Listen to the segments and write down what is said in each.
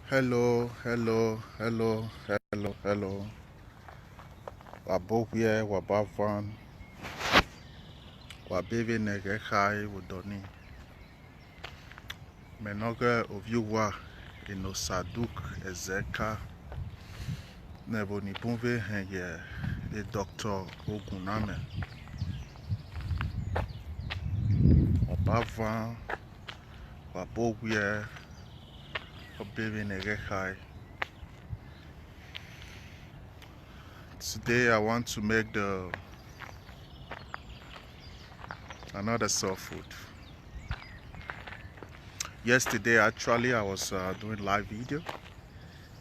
Hello, hello, hello, hello, hello. Wabobie, wabavan, wabebe negehai wudoni. Menoge oviwa inosaduk ezeka nebo nibunve heye e Dr. Oguname. Wabavan, wabobie, wabebe negehai. Today I want to make another soul food. Yesterday actually I was doing live video,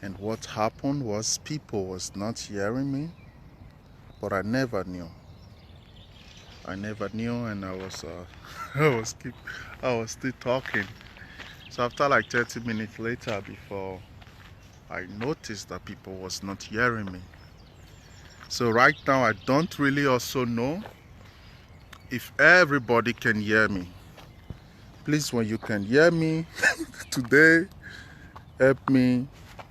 and what happened was people was not hearing me, but I never knew, and I was I was still talking. So after like 30 minutes later, before I noticed that people was not hearing me. So right now I don't really also know if everybody can hear me. Please, when you can hear me today, help me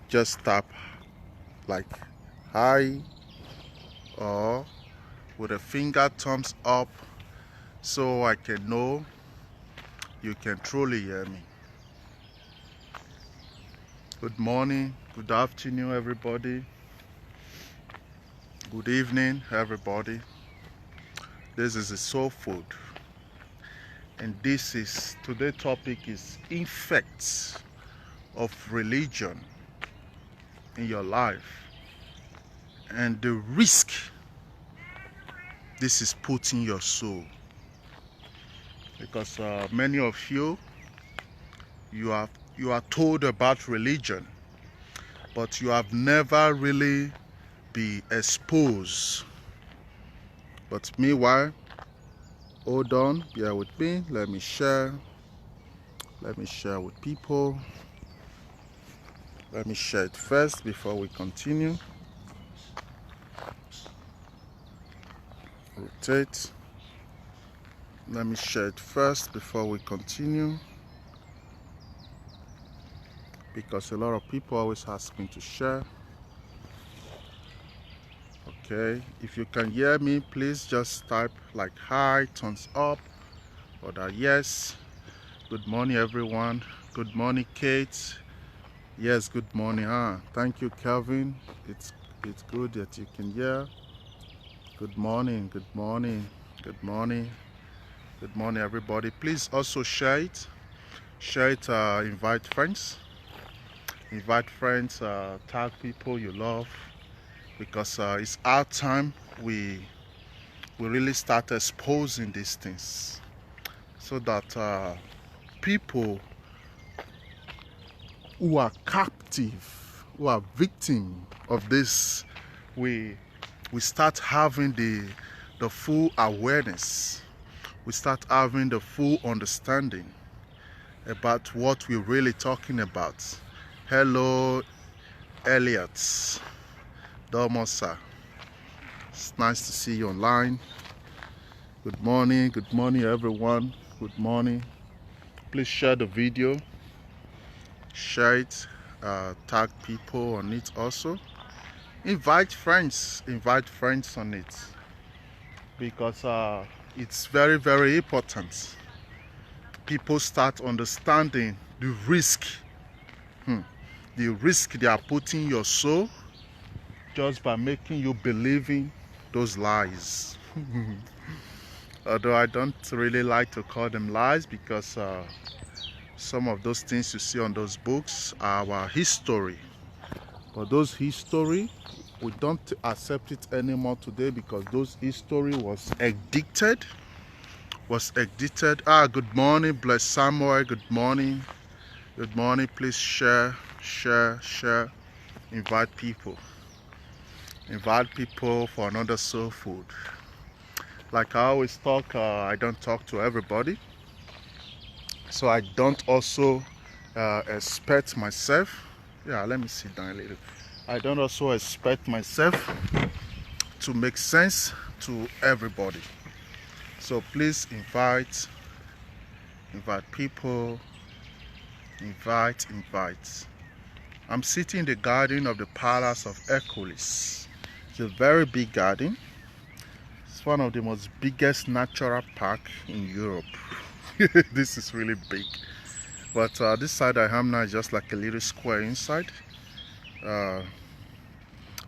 just tap like hi or with a finger thumbs up so I can know you can truly hear me. Good morning, good afternoon everybody, good evening everybody. This is a soul food, and today's topic is effects of religion in your life and the risk this is putting your soul. Because many of you are told about religion, but you have never really been exposed. But meanwhile, hold on, bear with me. Let me share with people. Let me share it first before we continue. Rotate. Let me share it first before we continue, because a lot of people always ask me to share. Okay, if you can hear me, please just type like hi, thumbs up, or that yes. Good morning everyone. Good morning Kate. Yes, good morning. Thank you Kelvin. It's good that you can hear. Good morning, good morning, good morning, good morning everybody. Please also share it. Invite friends, tag people you love, because it's our time we really start exposing these things, so that people who are captive, who are victim of this, we start having the full awareness, we start having the full understanding about what we're really talking about. Hello Elliot, Domosa, it's nice to see you online. Good morning everyone. Good morning. Please share the video, share it, tag people on it also. Invite friends on it, because it's very, very important. People start understanding the risk, the risk they are putting your soul just by making you believing those lies. Although I don't really like to call them lies, because some of those things you see on those books are our history. But those history, we don't accept it anymore today, because those history was addicted. Good morning, bless Samuel. Good morning. Please share. Invite people for another soul food. Like I always talk, I don't talk to everybody, so I don't also expect myself. Yeah, let me sit down a little. I don't also expect myself to make sense to everybody. So please invite people, invite. I'm sitting in the garden of the Palace of Hercules. It's a very big garden. It's one of the most biggest natural park in Europe. This is really big. But this side I am now is just like a little square inside.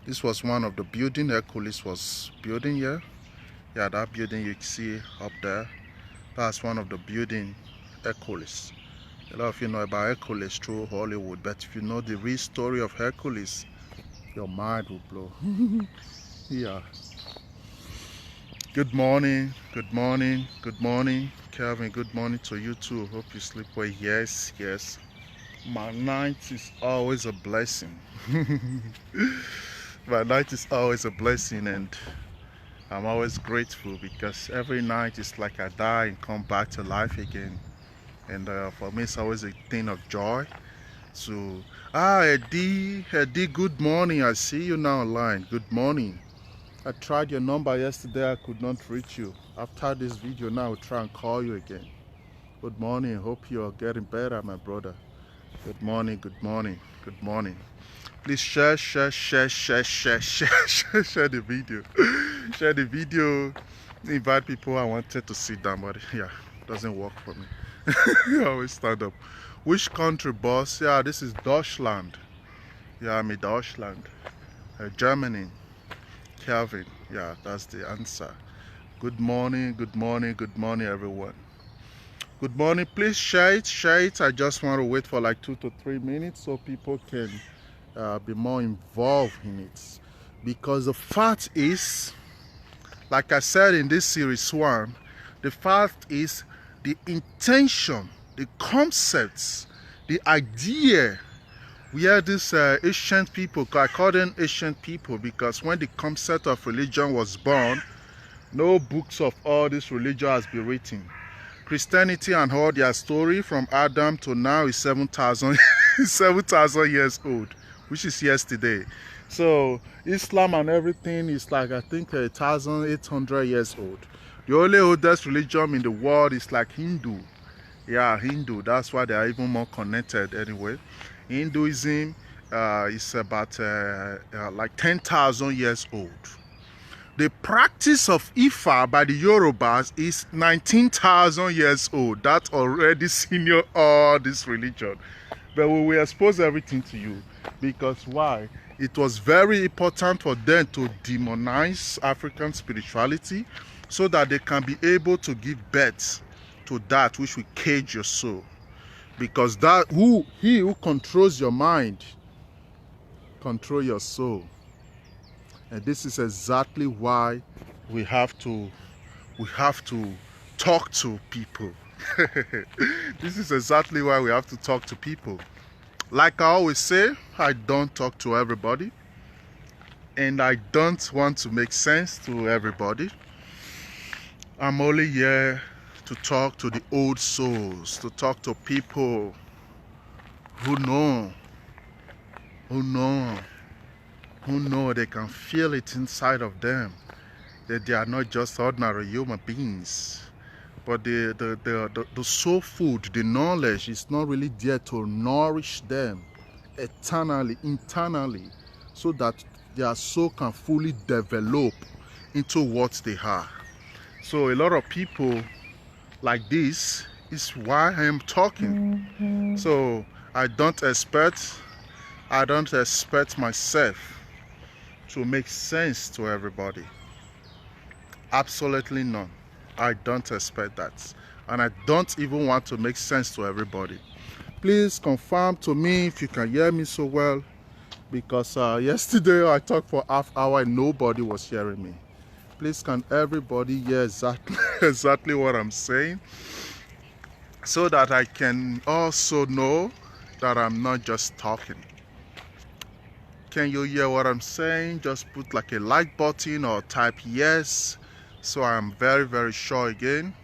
This was one of the building Hercules was building here. Yeah, that building you see up there, that's one of the building Hercules. A lot of you know about Hercules through Hollywood, but if you know the real story of Hercules, your mind will blow. Yeah. Good morning, good morning, good morning. Kelvin, good morning to you too. Hope you sleep well. Yes, yes. My night is always a blessing. My night is always a blessing, and I'm always grateful because every night is like I die and come back to life again. And for me, it's always a thing of joy. So, Eddie, good morning. I see you now online. Good morning. I tried your number yesterday. I could not reach you. After this video, now I'll try and call you again. Good morning. Hope you are getting better, my brother. Good morning. Good morning. Good morning. Please share the video. Share the video. Invite people. I wanted to sit down, but yeah, it doesn't work for me. I always stand up. Which country, boss? Yeah, this is Deutschland. Yeah, I'm in Deutschland. Germany. Kelvin. Yeah, that's the answer. Good morning, good morning, good morning, everyone. Good morning. Please share it. Share it. I just want to wait for like 2 to 3 minutes so people can be more involved in it. Because the fact is, like I said in this series 1, the fact is the intention, the concepts, the idea where these ancient people, I call them ancient people because when the concept of religion was born, no books of all this religion has been written. Christianity and all their story from Adam to now is 7,000 years old, which is yesterday. So Islam and everything is like, I think, 1,800 years old. The only oldest religion in the world is like Hindu. Yeah, Hindu. That's why they are even more connected anyway. Hinduism is about like 10,000 years old. The practice of Ifa by the Yorubas is 19,000 years old. That already senior all this religion. But we will expose everything to you. Because why? It was very important for them to demonize African spirituality so that they can be able to give birth to that which will cage your soul. Because he who controls your mind control your soul. And this is exactly why we have to talk to people. This is exactly why we have to talk to people. Like I always say, I don't talk to everybody. And I don't want to make sense to everybody. I'm only here to talk to the old souls, to talk to people who know they can feel it inside of them, that they are not just ordinary human beings, but the soul food, the knowledge is not really there to nourish them eternally, internally, so that their soul can fully develop into what they are. So a lot of people like this is why I am talking. So I don't expect myself to make sense to everybody. Absolutely none. I don't expect that. And I don't even want to make sense to everybody. Please confirm to me if you can hear me so well, because yesterday I talked for half hour and nobody was hearing me. Please, can everybody hear exactly what I'm saying, so that I can also know that I'm not just talking. Can you hear what I'm saying? Just put like a like button or type yes, so I'm very, very sure again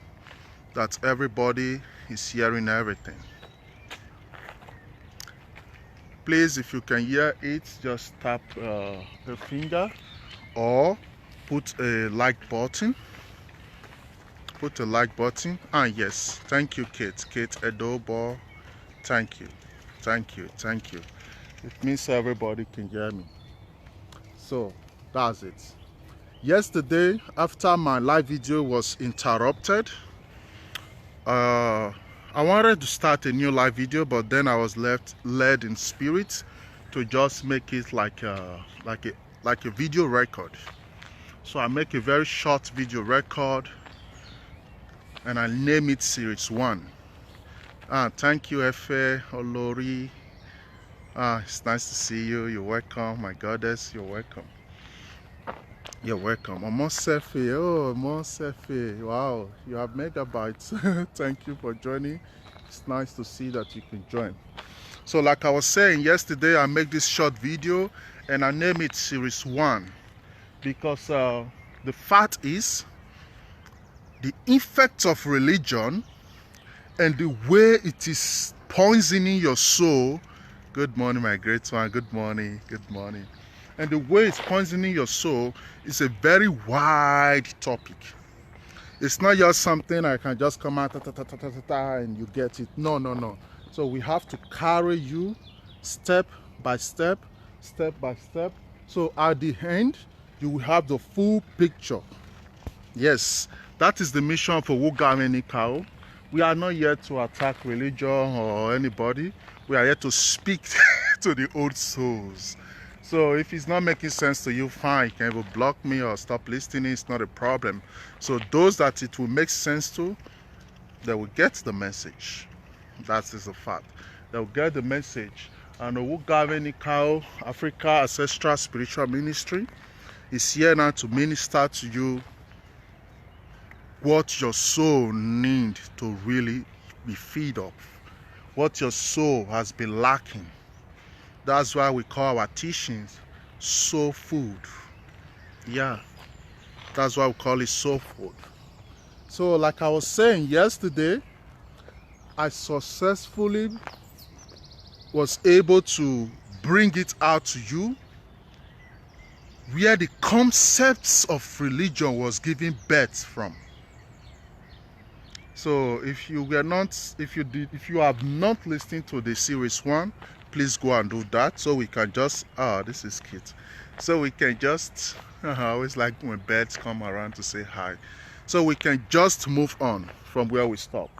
that everybody is hearing everything. Please, if you can hear it, just tap a finger or put a like button. Put a like button. And yes, thank you, Kate Edobo. Thank you. It means everybody can hear me. So that's it. Yesterday, after my live video was interrupted, I wanted to start a new live video, but then I was led in spirit to just make it like a video record. So I make a very short video record and I name it Series 1. Thank you, Efe, Olori. It's nice to see you. You're welcome, my goddess. You're welcome. You're welcome. Omosefe. Oh, Omosefe. Wow, you have megabytes. Thank you for joining. It's nice to see that you can join. So like I was saying yesterday, I make this short video and I name it Series 1 because the fact is the effects of religion and the way it is poisoning your soul. Good morning, my great one. Good morning. Good morning. And the way it's poisoning your soul is a very wide topic. It's not just something I can just come out and you get it. No, no, no. So we have to carry you step by step, step by step. So at the end, you will have the full picture. Yes, that is the mission for Wugamenikao. We are not here to attack religion or anybody. We are here to speak to the old souls. So if it's not making sense to you, fine, you can either block me or stop listening. It's not a problem. So those that it will make sense to, they will get the message. That is a fact. They will get the message. And the Wugamenikao Africa Ancestral Spiritual Ministry is here now to minister to you what your soul needs to really be fed up, what your soul has been lacking. That's why we call our teachings soul food. Yeah, that's why we call it soul food. So like I was saying yesterday, I successfully was able to bring it out to you where the concepts of religion was given birth from. So if you have not listened to the Series 1, please go and do that so we can just, this is cute. So we can just, I always like when birds come around to say hi. So we can just move on from where we stop.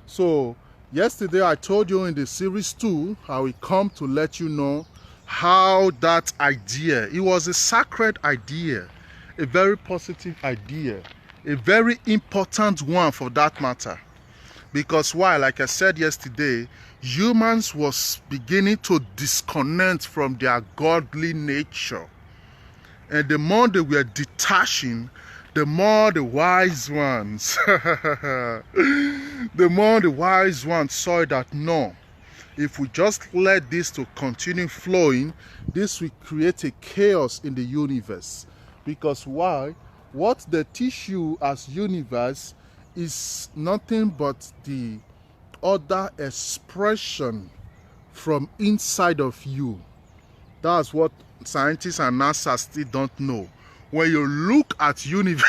So yesterday I told you in the Series 2, I will come to let you know how that idea, it was a sacred idea, a very positive idea, a very important one for that matter. Because why? Like I said yesterday, humans was beginning to disconnect from their godly nature. And the more they were detaching, the more the wise ones, the more the wise ones saw that no, if we just let this to continue flowing, this will create a chaos in the universe. Because why? What they teach you as universe is nothing but the other expression from inside of you. That's what scientists and NASA still don't know. When you look at universe,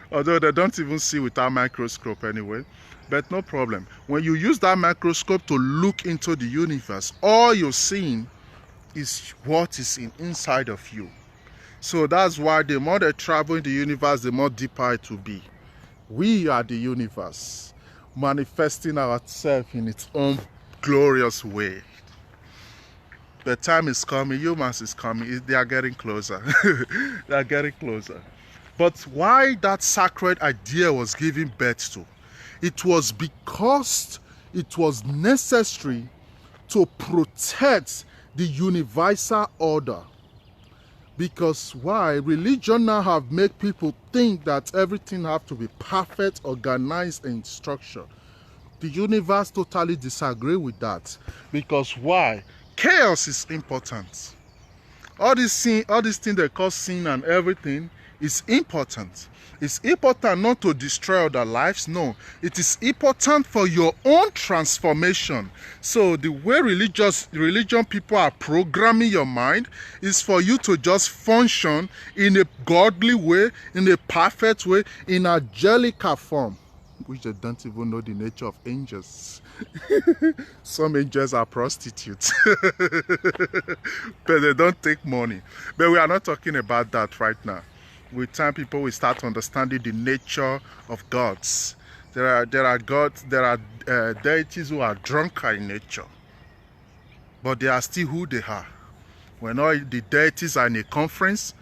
although they don't even see without microscope anyway, but no problem. When you use that microscope to look into the universe, all you're seeing is what is inside of you. So that's why the more they travel in the universe, the more deeper it will be. We are the universe, manifesting ourselves in its own glorious way. The time is coming, humans is coming, they are getting closer. They are getting closer. But why that sacred idea was given birth to? It was because it was necessary to protect the universal order. Because why? Religion now have made people think that everything have to be perfect, organized, and structured. The universe totally disagree with that. Because why? Chaos is important. All these things they call sin and everything is important. It's important not to destroy other lives. No, it is important for your own transformation. So the way religion people are programming your mind is for you to just function in a godly way, in a perfect way, in angelical form. which they don't even know the nature of angels. Some angels are prostitutes, but they don't take money. But we are not talking about that right now. With time, people will start understanding the nature of gods. There are gods, there are deities who are drunken in nature, but they are still who they are. When all the deities are in a conference,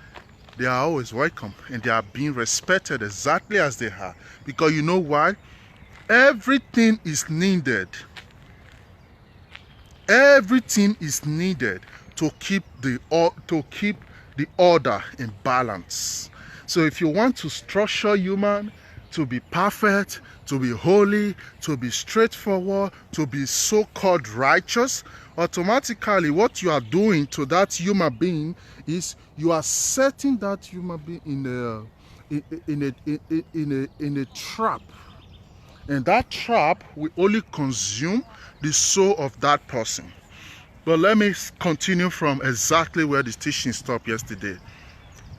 they are always welcome and they are being respected exactly as they are. Because you know why? Everything is needed. Everything is needed to keep the order in balance. So if you want to structure human to be perfect, to be holy, to be straightforward, to be so-called righteous, automatically what you are doing to that human being is you are setting that human being in a trap, and that trap will only consume the soul of that person. But let me continue from exactly where the teaching stopped yesterday.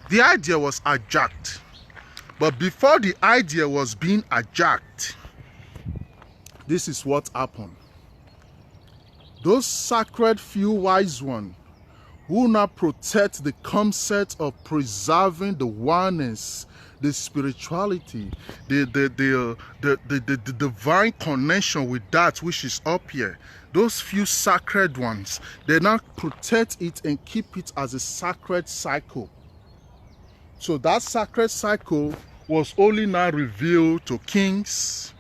The idea was hijacked, but before the idea was being hijacked, this is what happened. Those sacred few wise ones who now protect the concept of preserving the oneness, the spirituality, the divine connection with that which is up here. Those few sacred ones, they now protect it and keep it as a sacred cycle. So that sacred cycle was only now revealed to kings,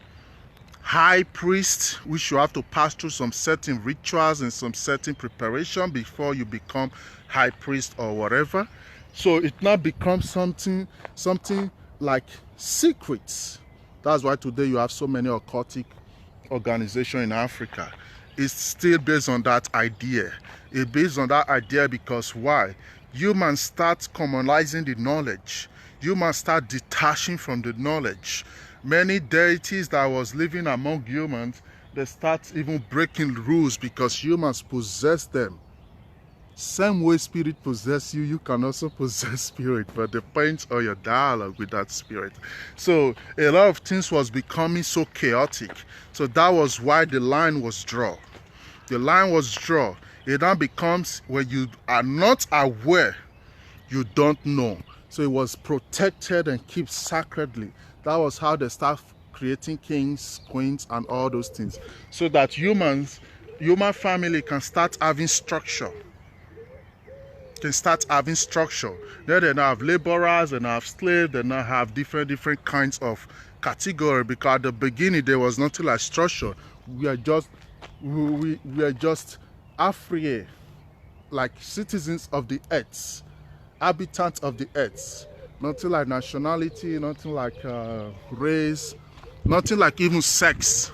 high priests, which you have to pass through some certain rituals and some certain preparation before you become high priest or whatever. So it now becomes something like secrets. That's why today you have so many occultic organizations in Africa. It's still based on that idea. It's based on that idea because why? Humans start commonizing the knowledge. Humans start detaching from the knowledge. Many deities that was living among humans, they start even breaking rules because humans possess them. Same way spirit possess you, you can also possess spirit, but depends on your dialogue with that spirit. So a lot of things was becoming so chaotic. So that was why the line was drawn. The line was drawn. It now becomes when you are not aware, you don't know. So it was protected and kept sacredly. That was how they start creating kings, queens, and all those things. So that human family can start having structure. Then they now have laborers, and have slaves, they now have different kinds of category, because at the beginning there was nothing like structure. We are just Afri, like citizens of the earth, habitants of the earth. Nothing like nationality, nothing like race, nothing like even sex.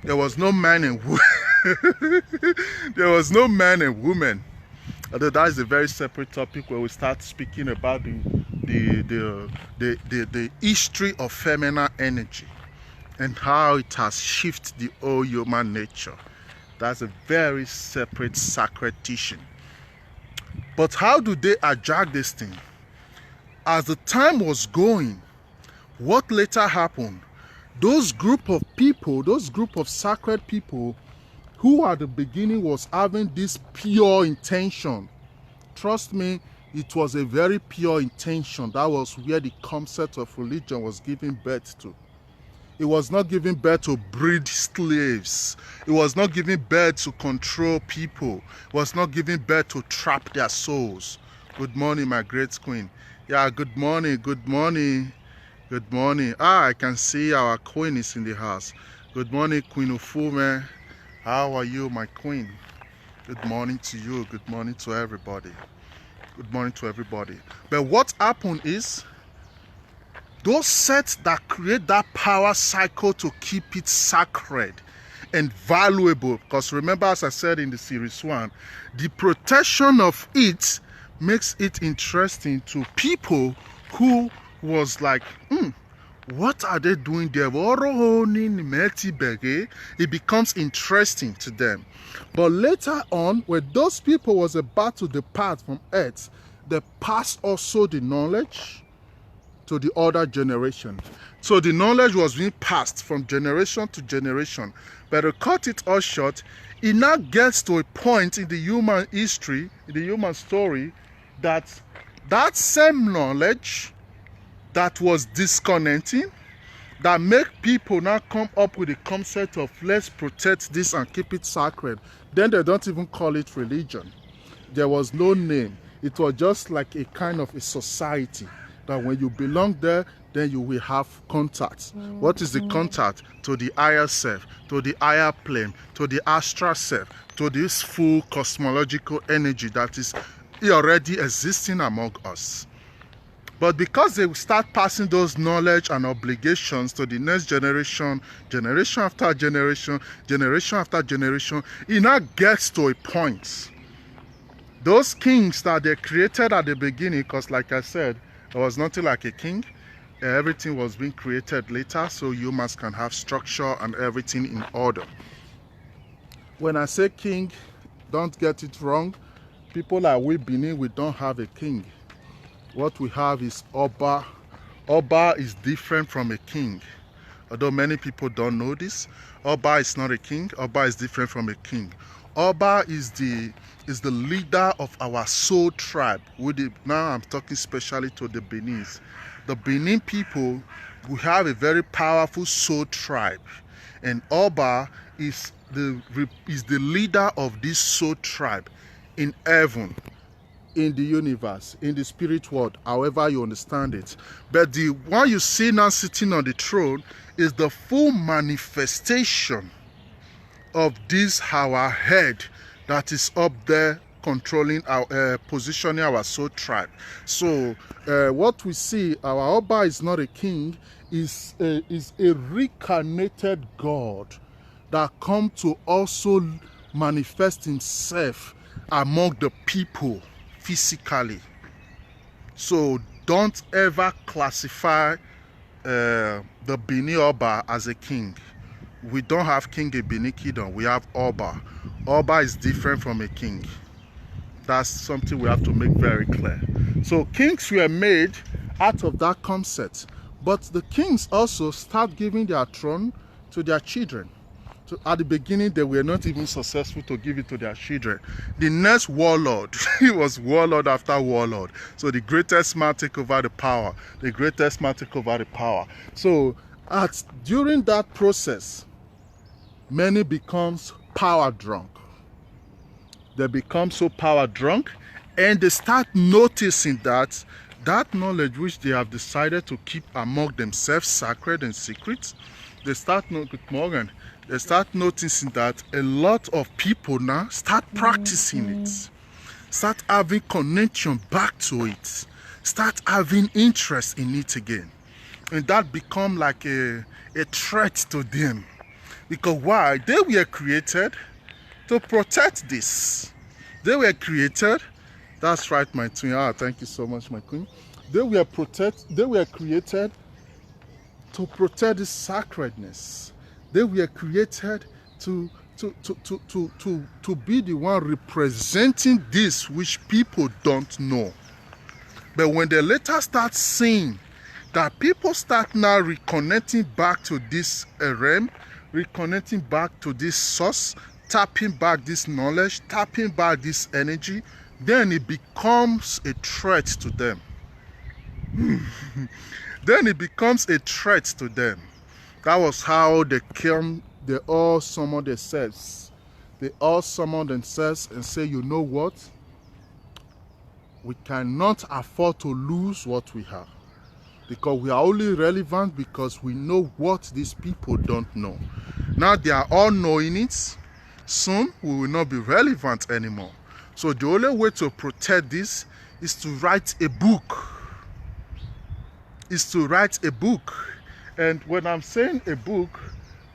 There was no man and woman. There was no man and woman. Although that is a very separate topic where we start speaking about the history of feminine energy and how it has shifted the whole human nature. That's a very separate sacred teaching. But how do they hijack this thing? As the time was going, what later happened? Those group of people, those group of sacred people who at the beginning was having this pure intention. Trust me, it was a very pure intention. That was where the concept of religion was giving birth to. It was not giving birth to breed slaves. It was not giving birth to control people. It was not giving birth to trap their souls. Good morning, my great queen. Yeah, good morning, good morning, good morning. I can see our queen is in the house. Good morning, Queen Ufume. How are you, my queen? Good morning to you. Good morning to everybody. Good morning to everybody. But what happened is, those sets that create that power cycle to keep it sacred and valuable, because remember, as I said in the series 1, the protection of it makes it interesting to people who was like, what are they doing there? It becomes interesting to them. But later on, when those people was about to depart from earth, they passed also the knowledge, to the other generation. So the knowledge was being passed from generation to generation. But to cut it all short, it now gets to a point in the human history, in the human story, that that same knowledge that was disconnecting, that make people now come up with the concept of let's protect this and keep it sacred. Then they don't even call it religion. There was no name. It was just like a kind of a society that when you belong there, then you will have contact. What is the contact? To the higher self, to the higher plane, to the astral self, to this full cosmological energy that is already existing among us. But because they start passing those knowledge and obligations to the next generation, generation after generation, generation after generation, it now gets to a point. Those kings that they created at the beginning, because like I said, there was nothing like a king. Everything was being created later, so humans can have structure and everything in order. When I say king, don't get it wrong. People like we Benin, we don't have a king. What we have is Oba. Oba is different from a king. Although many people don't know this, Oba is not a king. Oba is different from a king. Oba is the leader of our soul tribe. Now I'm talking especially to the Beninese. The Benin people, we have a very powerful soul tribe, and Oba is the leader of this soul tribe in heaven, in the universe, in the spirit world, however you understand it. But the one you see now sitting on the throne is the full manifestation of this our head that is up there controlling our positioning our soul tribe. So what we see, our Oba is not a king, is a reincarnated God that come to also manifest himself among the people physically. So don't ever classify the Benin Oba as a king. We don't have king in Benin Kingdom, we have Oba. Oba is different from a king. That's something we have to make very clear. So kings were made out of that concept, but the kings also start giving their throne to their children. So at the beginning, they were not even successful to give it to their children. The next warlord, he was warlord after warlord. So the greatest man take over the power. The greatest man take over the power. So during that process, many becomes power drunk. They become so power drunk, and they start noticing that knowledge which they have decided to keep among themselves sacred and secret, they start noticing that a lot of people now start practicing it, start having connection back to it, start having interest in it again. And that become like a threat to them. Because why? They were created to protect this. They were created, that's right, my twin. Thank you so much, my queen. They were created to protect the sacredness. They were created to be the one representing this which people don't know. But when they later start seeing that people start now reconnecting back to this realm, reconnecting back to this source, tapping back this knowledge, tapping back this energy, then it becomes a threat to them. Then it becomes a threat to them. That was how they all summoned themselves. They all summoned themselves and say, you know what? We cannot afford to lose what we have. Because we are only relevant because we know what these people don't know. Now they are all knowing it. Soon we will not be relevant anymore. So the only way to protect this is to write a book. And when I'm saying a book,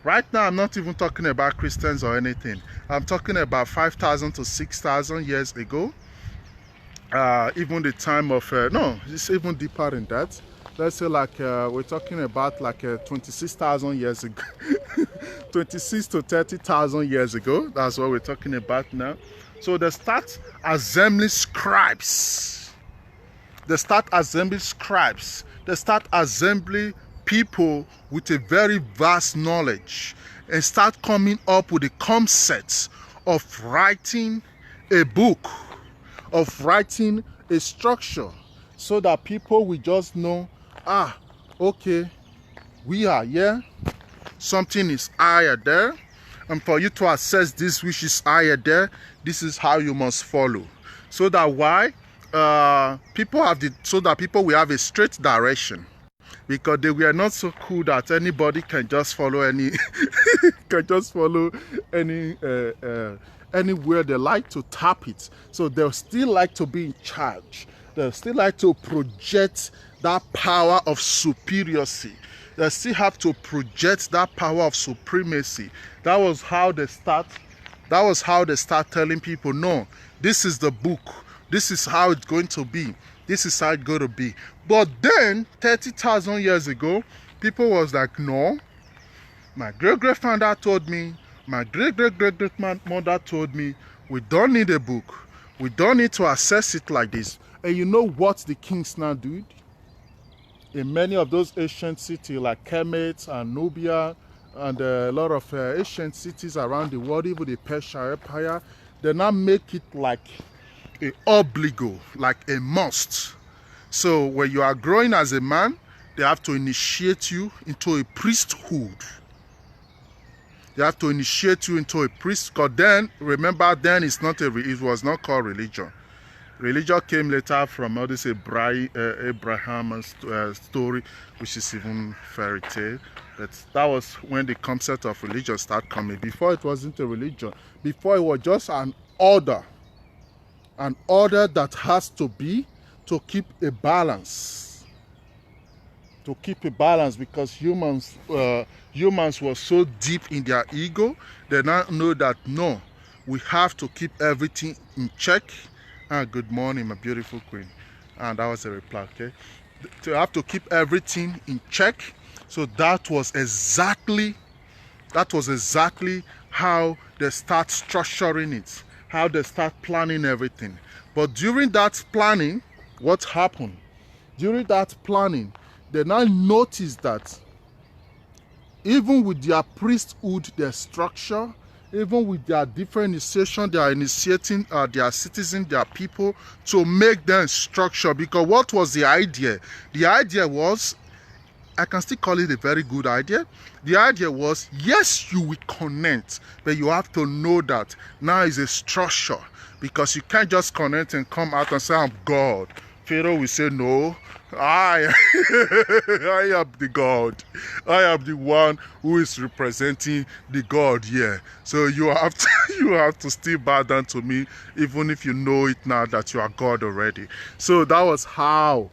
right now I'm not even talking about Christians or anything. I'm talking about 5,000 to 6,000 years ago. Even the time of, no, it's even deeper than that. Let's say like we're talking about like 26,000 years ago. 26 to 30,000 years ago. That's what we're talking about now. So they start assembling scribes. They start assembling scribes. they start assembling people with a very vast knowledge and start coming up with the concepts of writing a book, of writing a structure, so that people will just know, okay, we are here, something is higher there, and for you to assess this which is higher there, this is how you must follow. So that people will have a straight direction, because they were not so cool that anybody can just follow any anywhere they like to tap it. So they'll still like to be in charge. They'll still like to project that power of superiority. They still have to project that power of supremacy. That was how they start telling people, no, this is the book. This is how it's going to be. This is how it's going to be. But then, 30,000 years ago, people was like, no, my great-great-founder told me, my great-great-great-great-mother told me, we don't need a book. We don't need to assess it like this. And you know what the kings now do? In many of those ancient cities like Kemet and Nubia and a lot of ancient cities around the world, even the Persian Empire, they now make it like a obligo, like a must. So when you are growing as a man, they have to initiate you into a priesthood. They have to initiate you into a priest, because then, remember, then it was not called religion. Religion came later from all this Abraham story, which is even fairy tale. But that was when the concept of religion started coming. Before, it wasn't a religion. Before, it was just an order. An order that has to be to keep a balance. To keep a balance, because humans were so deep in their ego, they now know that, no, we have to keep everything in check. Good morning, my beautiful queen. And that was a reply, okay? To have to keep everything in check. So that was exactly how they start structuring it, how they start planning everything. But during that planning, what happened? During that planning, they now noticed that even with their priesthood, their structure, even with their different initiation, they are initiating their citizens, their people, to make them structure. Because what was the idea? The idea was, I can still call it a very good idea. The idea was, yes, you will connect, but you have to know that now is a structure, because you can't just connect and come out and say, I'm God. Pharaoh will say, no, I am the God. I am the one who is representing the God here. So you have to still bow down to me, even if you know it now that you are God already. So that was how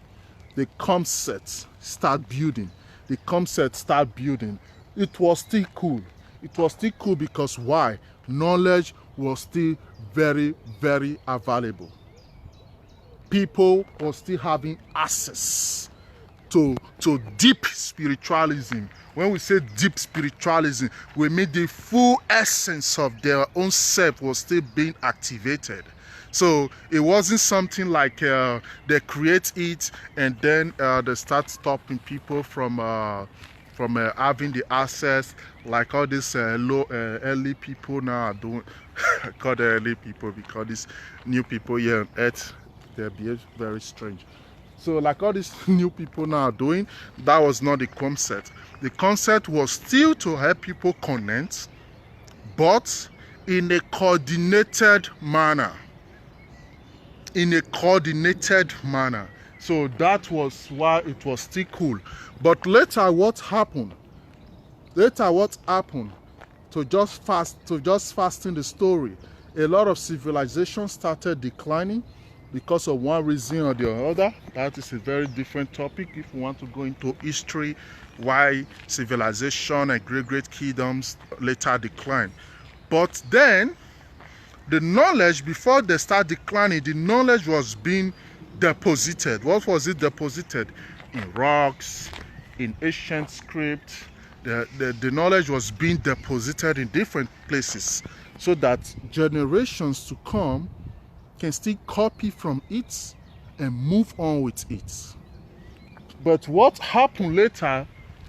the concept start building. The concept start building. It was still cool. It was still cool because why? Knowledge was still very, very available. People were still having access to deep spiritualism. When we say deep spiritualism, we mean the full essence of their own self was still being activated. So it wasn't something like they create it and then they start stopping people from having the access, like all these early people now are doing. I call them early people because these new people here on earth, they behave very strange. So like all these new people now are doing, that was not the concept. The concept was still to help people connect, but in a coordinated manner. In a coordinated manner. So that was why it was still cool. But later what happened? To just fasten the story, a lot of civilizations started declining because of one reason or the other. That is a very different topic if we want to go into history, why civilization and great kingdoms later declined. But then the knowledge, before they start declining, the knowledge was being deposited. What was it deposited? In rocks, in ancient script. The knowledge was being deposited in different places so that generations to come can still copy from it and move on with it. But what happened later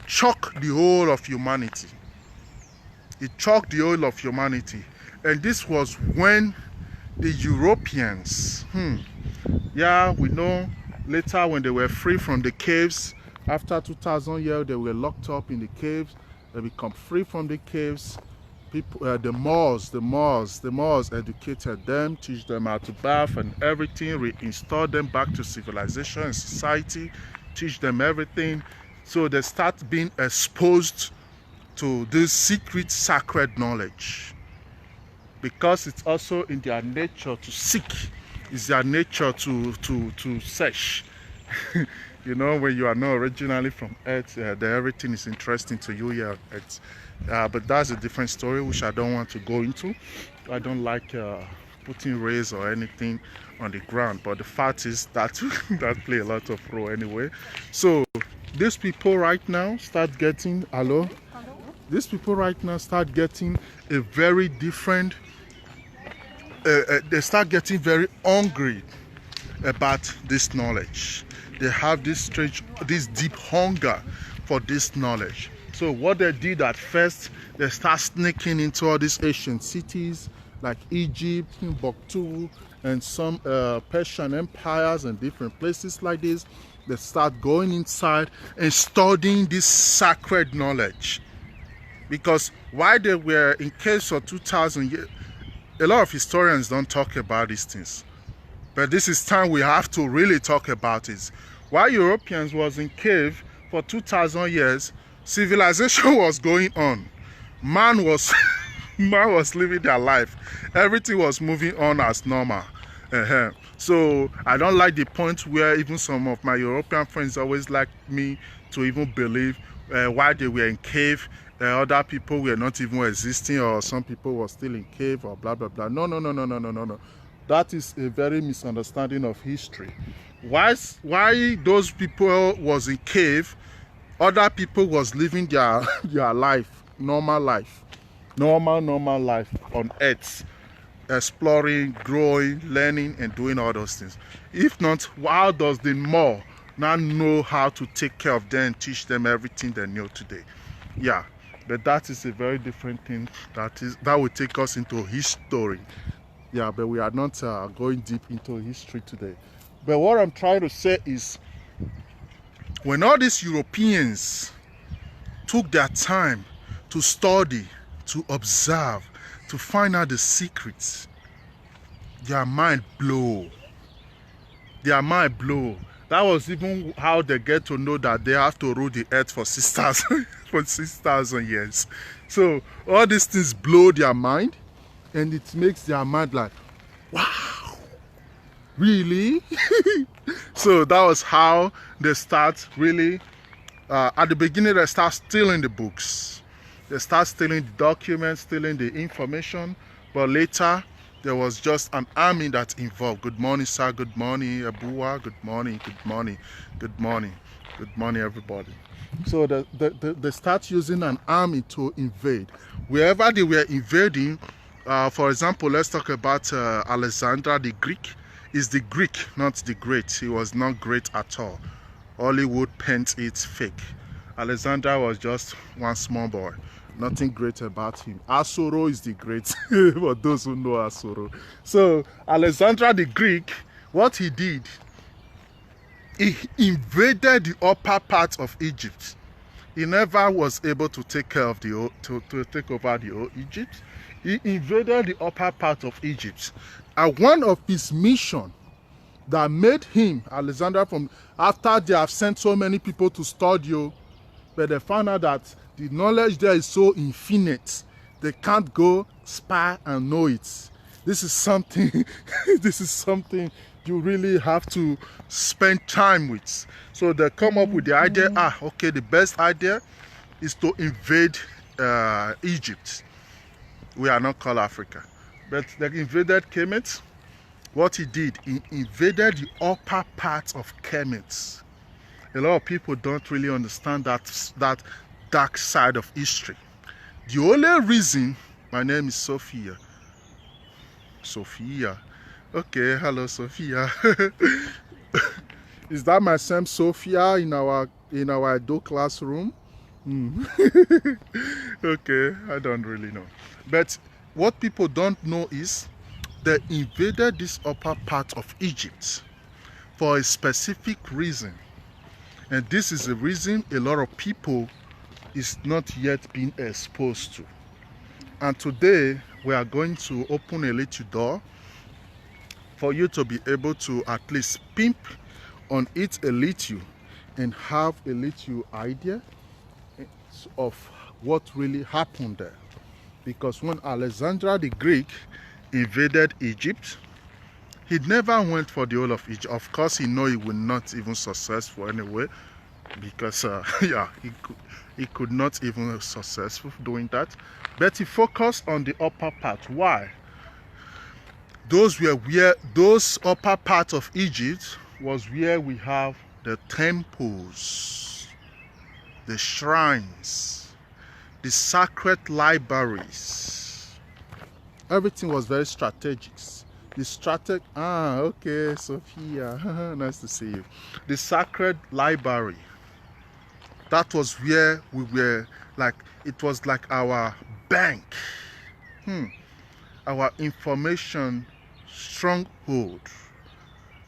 shocked the whole of humanity. It shocked the whole of humanity. And this was when the Europeans, yeah, we know later when they were free from the caves, after 2,000 years, they were locked up in the caves. They become free from the caves. People, the Moors educated them, teach them how to bath and everything, reinstall them back to civilization and society, teach them everything. So they start being exposed to this secret sacred knowledge, because it's also in their nature to seek. It's their nature to search. You know, when you are not originally from Earth, everything is interesting to you here on Earth. But that's a different story, which I don't want to go into. I don't like putting rays or anything on the ground. But the fact is that that play a lot of role anyway. So these people right now start getting, these people right now start getting a very different, they start getting very hungry about this knowledge. They have this strange, this deep hunger for this knowledge. So what they did at first, they start sneaking into all these ancient cities like Egypt, Timbuktu, and some Persian empires and different places like this. They start going inside and studying this sacred knowledge. Because while they were in caves for 2,000 years, a lot of historians don't talk about these things. But this is time we have to really talk about it. While Europeans was in cave for 2,000 years, civilization was going on. Man was living their life. Everything was moving on as normal. So I don't like the point where even some of my European friends always like me to even believe while they were in cave, other people were not even existing, or some people were still in cave, or blah blah blah. No. That is a very misunderstanding of history. Why those people was in cave, other people was living their life, normal life on Earth, exploring, growing, learning, and doing all those things. If not, how does the Moor now know how to take care of them and teach them everything they know today? Yeah, but that is a very different thing. That will take us into history. Yeah, but we are not going deep into history today. But what I'm trying to say is, when all these Europeans took their time to study, to observe, to find out the secrets, their mind blow. Their mind blow. That was even how they get to know that they have to rule the earth for 6,000 years. So all these things blow their mind, and it makes their mind like, wow, really? So that was how they start really, at the beginning they start stealing the books. They start stealing the documents, stealing the information, but later there was just an army that involved. Good morning, sir. Good morning, Abuwa. Good morning. Good morning. Good morning. Good morning, everybody. So they start using an army to invade. Wherever they were invading, for example, let's talk about Alexander the Greek. Is the Greek, not the great. He was not great at all. Hollywood paints it fake. Alexander was just one small boy. Nothing great about him. Asoro is the great, for those who know Asoro. So Alexander the Greek, what he did, he invaded the upper part of Egypt. He never was able to take care of to take over the whole Egypt. He invaded the upper part of Egypt. And one of his mission that made him, Alexander, from after they have sent so many people to study, but they found out that the knowledge there is so infinite, they can't go spy and know it. This is something, this is something you really have to spend time with. So they come up with the idea, okay, the best idea is to invade Egypt. We are not called Africa. But they invaded Kemet. What he did, he invaded the upper part of Kemet. A lot of people don't really understand that dark side of history. The only reason, my name is Sophia. Sophia. Okay, hello Sophia. Is that my Sam Sophia in our Edo classroom? Okay, I don't really know. But what people don't know is they invaded this upper part of Egypt for a specific reason. And this is the reason a lot of people is not yet being exposed to. And today we are going to open a little door for you to be able to at least pimp on it a little and have a little idea of what really happened there. Because when Alexander the Greek invaded Egypt, he never went for the whole of Egypt. Of course, he knew he would not even successful anyway, because yeah, he could not even successful doing that. But he focused on the upper part. Why? Those upper part of Egypt was where we have the temples, the shrines, the sacred libraries. Everything was very strategic. Okay, Sophia, nice to see you. The sacred library, that was where we were, like, it was like our bank, our information stronghold,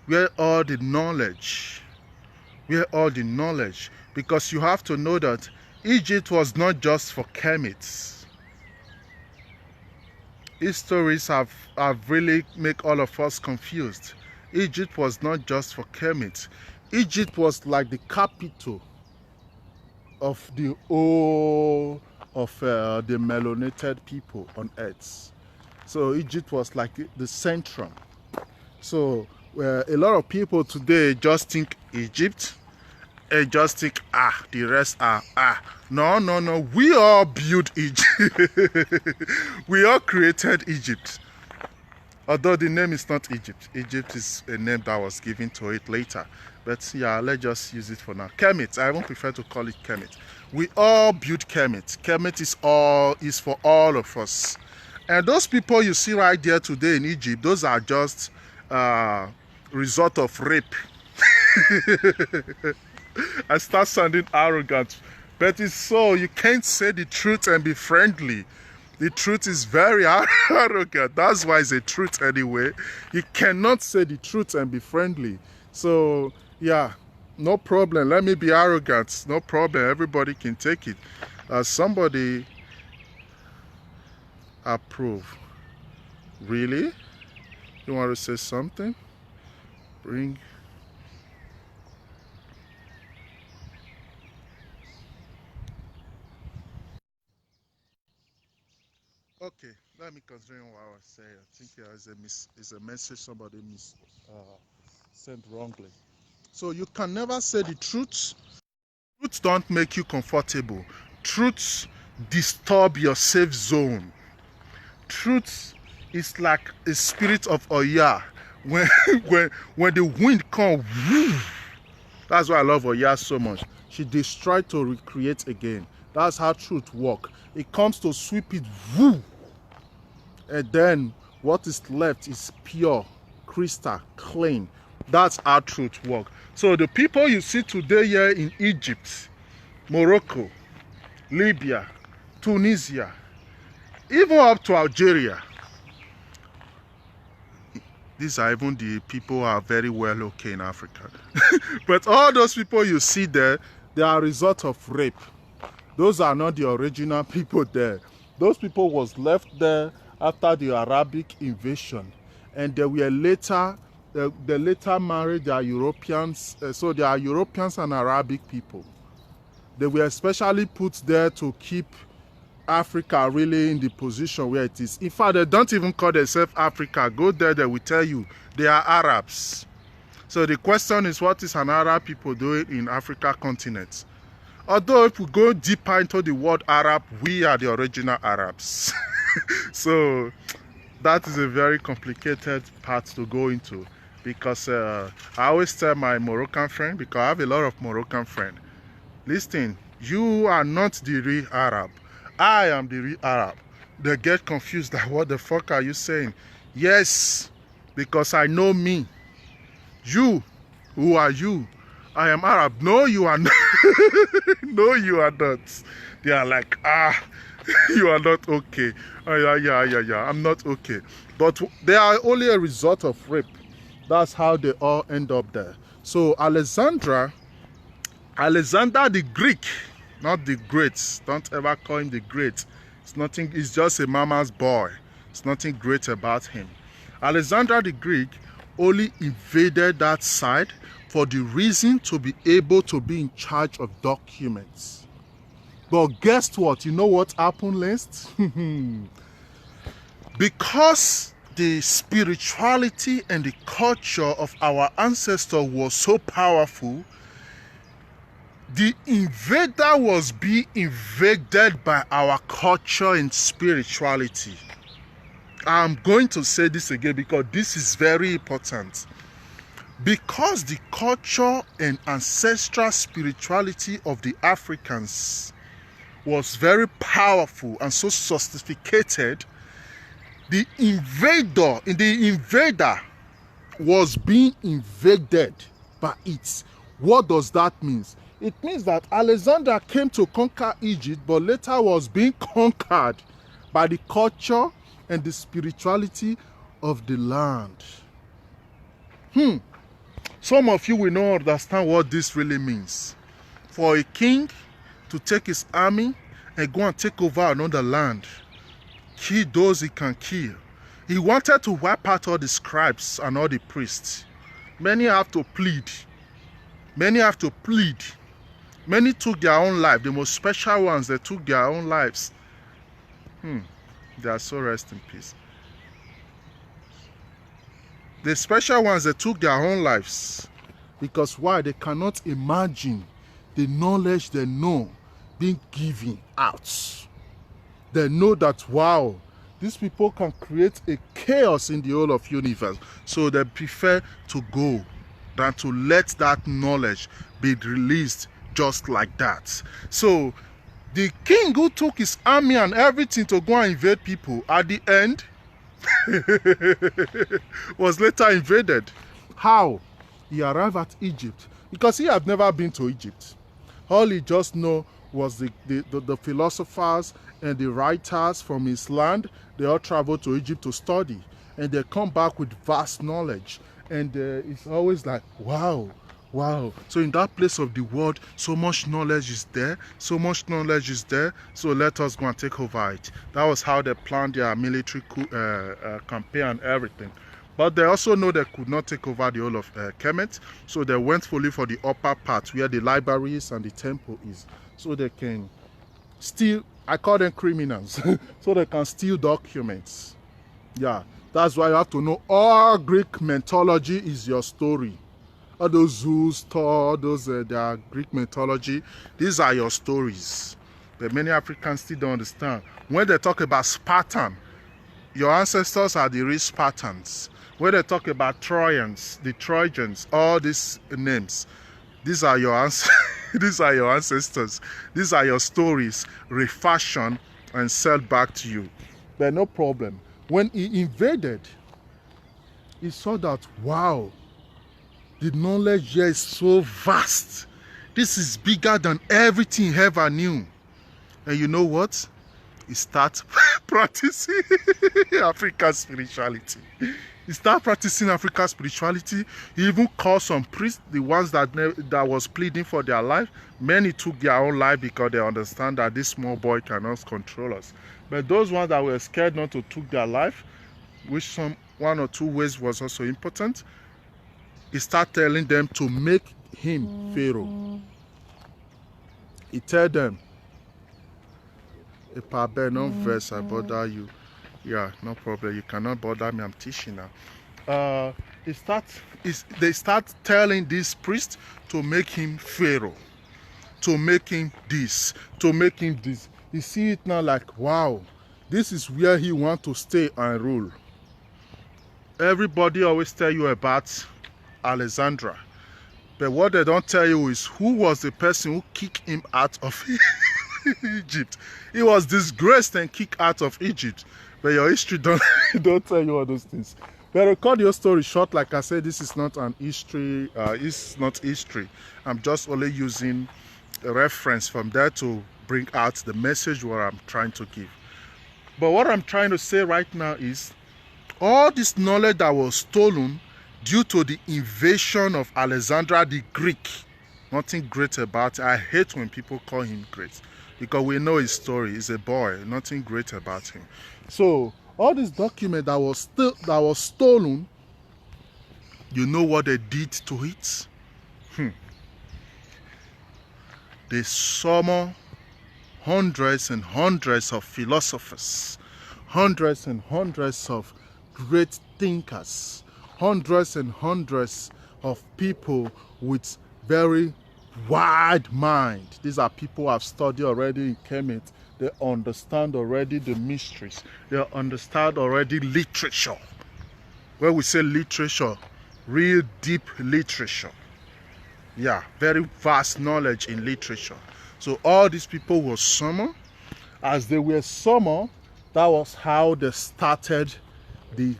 where all the knowledge, because you have to know that Egypt was not just for Kemites. Histories have really make all of us confused. Egypt was not just for Kemites. Egypt was like the capital of the whole of the melanated people on earth. So Egypt was like the centrum. So a lot of people today just think Egypt, and just think, the rest are, No. We all built Egypt. We all created Egypt. Although the name is not Egypt. Egypt is a name that was given to it later. But yeah, let's just use it for now. Kemet, I won't prefer to call it Kemet. We all built Kemet. Kemet is for all of us. And those people you see right there today in Egypt, those are just result of rape. I start sounding arrogant, but it's so. You can't say the truth and be friendly. The truth is very arrogant. That's why it's a truth anyway. You cannot say the truth and be friendly. So yeah, no problem. Let me be arrogant. No problem. Everybody can take it. Somebody approve. Really? You want to say something? Bring. Okay, let me continue what I was saying. I think there is a message somebody sent wrongly. So you can never say the truth. Truth don't make you comfortable. Truth disturb your safe zone. Truth is like a spirit of Oya. When when the wind comes, that's why I love Oya so much. She destroyed to recreate again. That's how truth works. It comes to sweep it, woo, and then what is left is pure, crystal, clean. That's how truth works. So the people you see today here in Egypt, Morocco, Libya, Tunisia, even up to Algeria, these are even the people who are very well okay in Africa. But all those people you see there, they are a result of rape. Those are not the original people there. Those people was left there after the Arabic invasion, and they were later, they later married their Europeans. So they are Europeans and Arabic people. They were especially put there to keep Africa really in the position where it is. In fact, they don't even call themselves Africa. Go there, they will tell you they are Arabs. So the question is, what is an Arab people doing in Africa continent? Although if we go deeper into the word Arab, we are the original Arabs. So that is a very complicated part to go into, because I always tell my Moroccan friend, because I have a lot of Moroccan friends, listen, you are not the real Arab. I am the real Arab. They get confused, like, what the fuck are you saying? Yes, because I know me. You Who are you? I am Arab. No, you are not. No, you are not. They are like, you are not okay. Yeah. I'm not okay. But they are only a result of rape. That's how they all end up there. So Alexander the Greek, not the great. Don't ever call him the great. It's nothing. It's just a mama's boy. It's nothing great about him. Alexander the Greek only invaded that side for the reason to be able to be in charge of documents. But guess what? You know what happened next? Because the spirituality and the culture of our ancestors was so powerful, the invader was being invaded by our culture and spirituality. I'm going to say this again because this is very important. Because the culture and ancestral spirituality of the Africans was very powerful and so sophisticated, the invader was being invaded by it. What does that mean? It means that Alexander came to conquer Egypt, but later was being conquered by the culture and the spirituality of the land. Some of you will not understand what this really means. For a king to take his army and go and take over another land, kill those he can kill. He wanted to wipe out all the scribes and all the priests. Many have to plead. Many took their own life. The most special ones, they took their own lives. They are so rest in peace. The special ones, they took their own lives. Because why? They cannot imagine the knowledge they know being given out. They know that, wow, these people can create a chaos in the whole of universe. So they prefer to go than to let that knowledge be released just like that. So the king who took his army and everything to go and invade people, at the end, was later invaded. How? He arrived at Egypt because he had never been to Egypt. All he just know was the philosophers and the writers from his land. They all traveled to Egypt to study, and they come back with vast knowledge. And it's always like, wow. So in that place of the world, so much knowledge is there. So let us go and take over it. That was how they planned their military campaign and everything. But they also know they could not take over the whole of Kemet. So they went fully for the upper part where the libraries and the temple is. So they can steal, I call them criminals. So they can steal documents. Yeah, that's why you have to know all Greek mythology is your story. All those Zeus, Thor, those their Greek mythology, these are your stories. But many Africans still don't understand. When they talk about Spartan, your ancestors are the real Spartans. When they talk about Trojans, the Trojans, all these names, these are your these are your ancestors. These are your stories, refashioned and sold back to you. But no problem. When he invaded, he saw that, wow, the knowledge here is so vast. This is bigger than everything he ever knew. And you know what? He starts practicing African spirituality. He started practicing African spirituality. He even called some priests, the ones that was pleading for their life. Many took their own life because they understand that this small boy cannot control us. But those ones that were scared not to take their life, which one or two ways was also important, he started telling them to make him Pharaoh. He told them, if I bear no verse, I bother you. Yeah, no problem. You cannot bother me. I'm teaching now. They start telling this priest to make him Pharaoh, to make him this, to make him this. You see it now like, wow, this is where he wants to stay and rule. Everybody always tell you about Alexandra, but what they don't tell you is who was the person who kicked him out of Egypt. He was disgraced and kicked out of Egypt. But your history don't tell you all those things. But to cut your story short, like I said, this is not an history. It's not history. I'm just only using a reference from there to bring out the message what I'm trying to give. But what I'm trying to say right now is all this knowledge that was stolen due to the invasion of Alexander the Greek. Nothing great about it. I hate when people call him great, because we know his story. He's a boy. Nothing great about him. So all this document that was stolen, you know what they did to it? They summon hundreds and hundreds of philosophers, hundreds and hundreds of great thinkers, hundreds and hundreds of people with very wide mind. These are people who have studied already in Kemet. They understand already the mysteries. They understand already literature. When we say literature, real deep literature. Yeah, very vast knowledge in literature. So all these people were summoned. As they were summoned, that was how they started the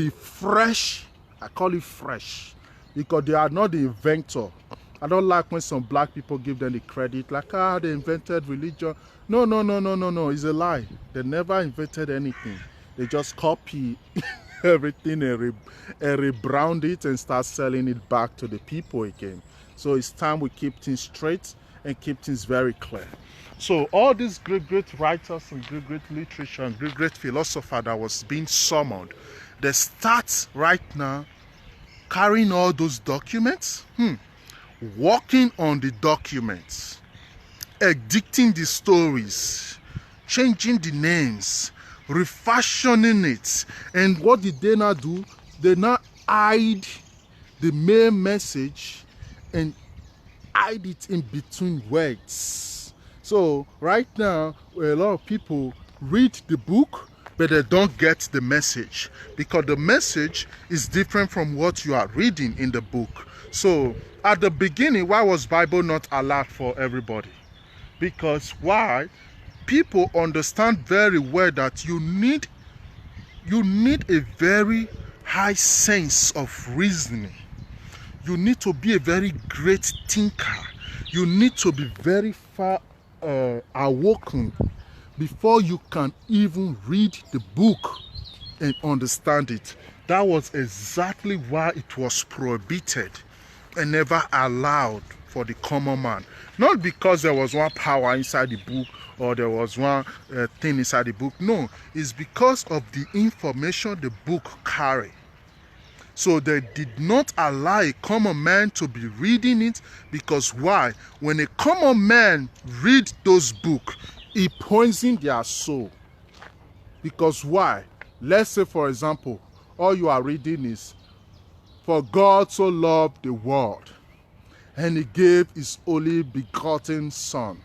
fresh, I call it fresh, because they are not the inventor. I don't like when some black people give them the credit, like, they invented religion. No, it's a lie. They never invented anything. They just copy everything and rebrand it and start selling it back to the people again. So it's time we keep things straight and keep things very clear. So all these great writers and great literature and great philosopher that was being summoned, they start right now carrying all those documents, working on the documents, editing the stories, changing the names, refashioning it. And what did they now do? They now hide the main message and hide it in between words. So right now, a lot of people read the book, but they don't get the message, because the message is different from what you are reading in the book. So at the beginning, why was Bible not allowed for everybody? Because why? People understand very well that you need a very high sense of reasoning. You need to be a very great thinker. You need to be very far awoken before you can even read the book and understand it. That was exactly why it was prohibited and never allowed for the common man. Not because there was one power inside the book or there was one thing inside the book. No, it's because of the information the book carried. So they did not allow a common man to be reading it, because why? When a common man read those books, it poisons their soul. Because why? Let's say, for example, all you are reading is, "For God so loved the world, and he gave his only begotten Son,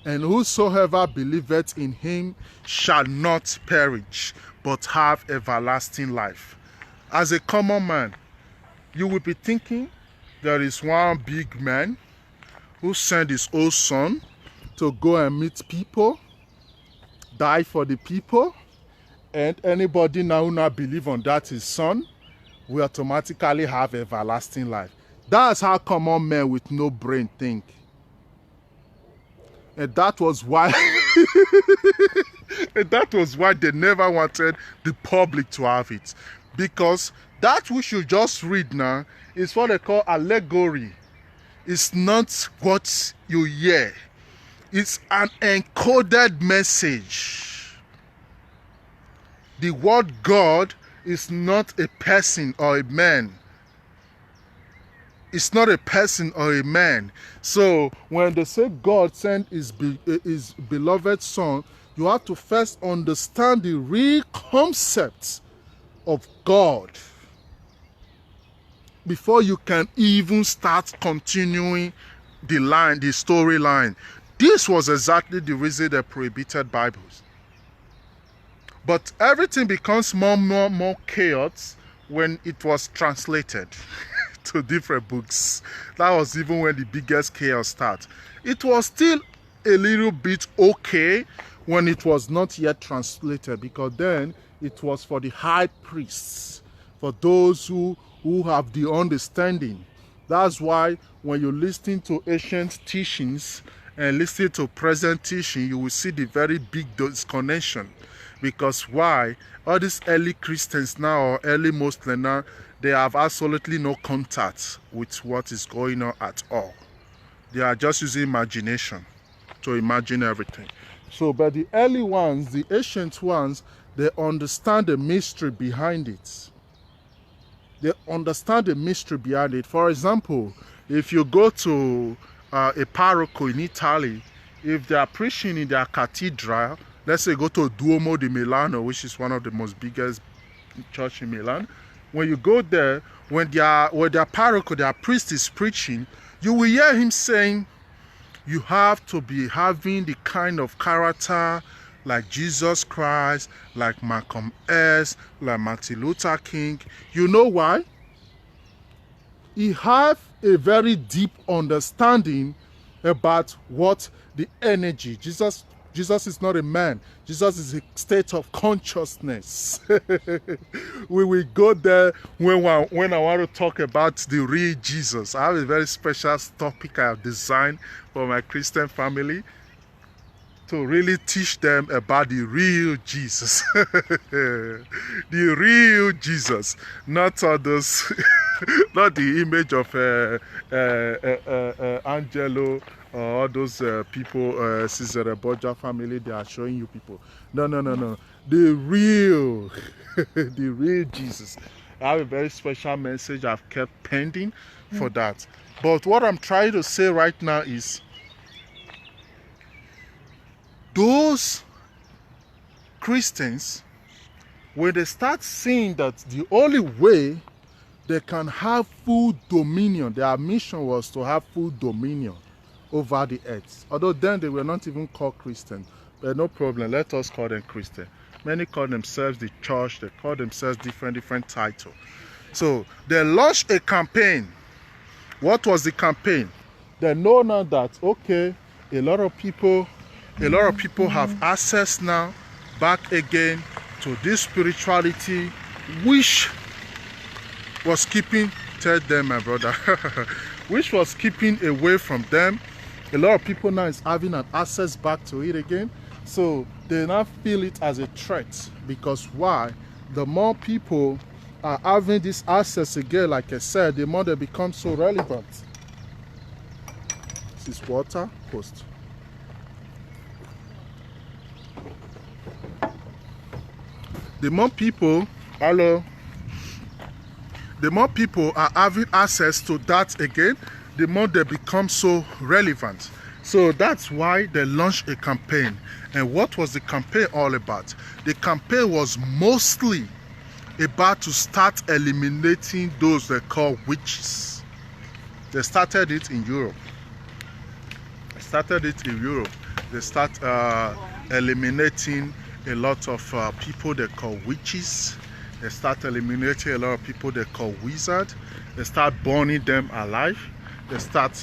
and whosoever believeth in him shall not perish, but have everlasting life." As a common man, you will be thinking there is one big man who sent his own son to go and meet people, die for the people, and anybody now who not believe on that his son will automatically have everlasting life. That's how common men with no brain think. And that was why they never wanted the public to have it. Because that which you just read now is what they call allegory. It's not what you hear. It's an encoded message. The word God is not a person or a man. It's not a person or a man. So when they say God sent his beloved Son, you have to first understand the real concept of God before you can even start continuing the storyline. This was exactly the reason they prohibited Bibles. But everything becomes more chaos when it was translated to different books. That was even when the biggest chaos started. It was still a little bit okay when it was not yet translated, because then it was for the high priests, for those who have the understanding. That's why when you listen to ancient teachings and listen to present teaching, you will see the very big disconnection. Because why? All these early Christians now, or early Muslims now, they have absolutely no contact with what is going on at all. They are just using imagination to imagine everything. So, but the early ones, the ancient ones, they understand the mystery behind it. They understand the mystery behind it. For example, if you go to a parrocho in Italy, if they are preaching in their cathedral, let's say go to Duomo di Milano, which is one of the most biggest church in Milan. When you go there, when their parrocho, their priest is preaching, you will hear him saying, you have to be having the kind of character like Jesus Christ, like Malcolm X, like Martin Luther King. You know why? He have a very deep understanding about what the energy. Jesus is not a man. Jesus is a state of consciousness. We will go there when I want to talk about the real Jesus. I have a very special topic I have designed for my Christian family, to really teach them about the real Jesus. The real Jesus, not others, not the image of Angelo or all those people, Cesare Borgia family, they are showing you people. No. The real, the real Jesus. I have a very special message I've kept pending for that. But what I'm trying to say right now is, those Christians, when they start seeing that the only way they can have full dominion, their mission was to have full dominion over the earth. Although then they were not even called Christian, but no problem, let us call them Christian. Many call themselves the church, they call themselves different titles. So they launched a campaign. What was the campaign? They know now that, okay, a lot of people have access now back again to this spirituality which was keeping, tell them my brother, which was keeping away from them. A lot of people now is having an access back to it again. So they now feel it as a threat. Because why? The more people are having this access again, like I said, the more they become so relevant. This is water post. The more people, the more people are having access to that again, the more they become so relevant. So that's why they launched a campaign. And what was the campaign all about? The campaign was mostly about to start eliminating those they call witches. They started it in Europe. They start eliminating a lot of people they call witches. They start eliminating a lot of people they call wizards. They start burning them alive. They start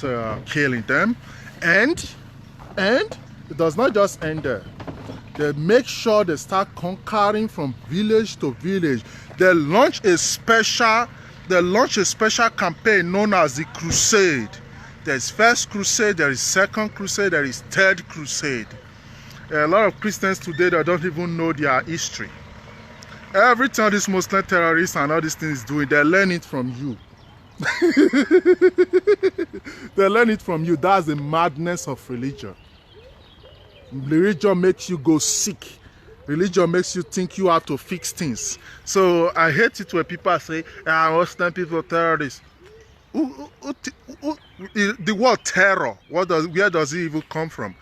killing them. And it does not just end there. They make sure they start conquering from village to village. They launch a special campaign known as the Crusade. There is first crusade, there is second crusade, there is third crusade. A lot of Christians today that don't even know their history. Every time these Muslim terrorists and all these things doing, they learn it from you. They learn it from you. That's the madness of religion. Religion makes you go sick. Religion makes you think you have to fix things. So I hate it when people say, Muslim people are terrorists. The word terror, where does it even come from?